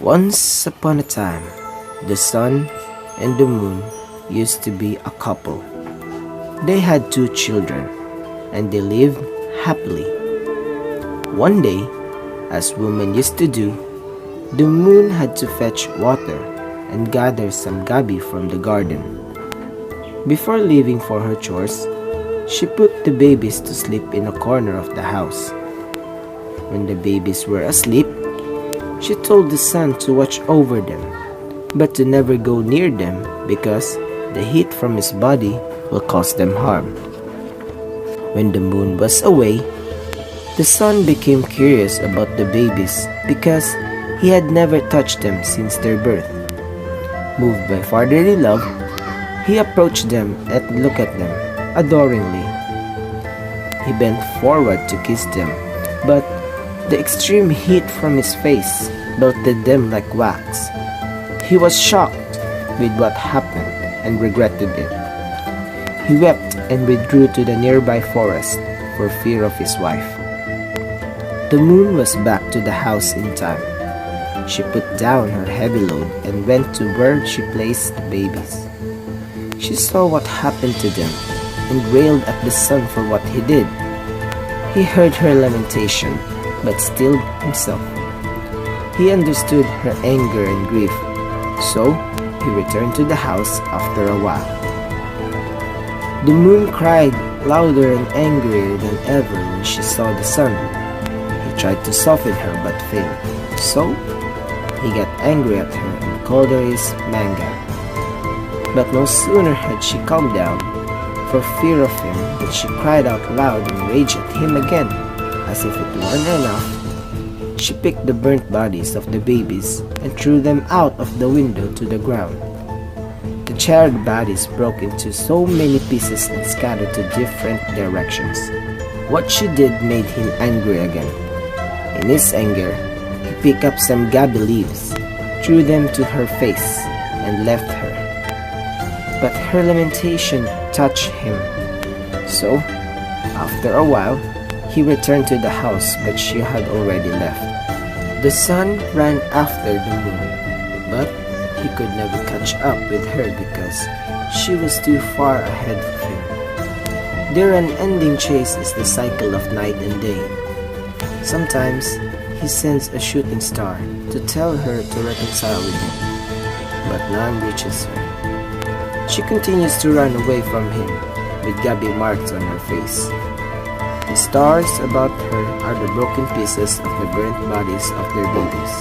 Once upon a time, the sun and the moon used to be a couple. They had two children, and they lived happily. One day, as women used to do, the moon had to fetch water and gather some gabi from the garden. Before leaving for her chores, she put the babies to sleep in a corner of the house. When the babies were asleep, she told the sun to watch over them, but to never go near them because the heat from his body will cause them harm. When the moon was away, the sun became curious about the babies because he had never touched them since their birth. Moved by fatherly love, he approached them and looked at them adoringly. He bent forward to kiss them, but the extreme heat from his face melted them like wax. He was shocked with what happened and regretted it. He wept and withdrew to the nearby forest for fear of his wife. The moon was back to the house in time. She put down her heavy load and went to where she placed the babies. She saw what happened to them and railed at the sun for what he did. He heard her lamentation, but stilled himself. He understood her anger and grief, so he returned to the house after a while. The moon cried louder and angrier than ever when she saw the sun. He tried to soften her but failed, so he got angry at her and called her his manga. But no sooner had she calmed down for fear of him than she cried out loud and raged at him again. As if it weren't enough, she picked the burnt bodies of the babies and threw them out of the window to the ground. The charred bodies broke into so many pieces and scattered to different directions. What she did made him angry again. In his anger, he picked up some gabi leaves, threw them to her face, and left her. But her lamentation touched him. So, after a while, he returned to the house, but she had already left. The sun ran after the moon, but he could never catch up with her because she was too far ahead of him. Their unending chase is the cycle of night and day. Sometimes, he sends a shooting star to tell her to reconcile with him, but none reaches her. She continues to run away from him with gabi marks on her face. The stars about her are the broken pieces of the burnt bodies of their babies.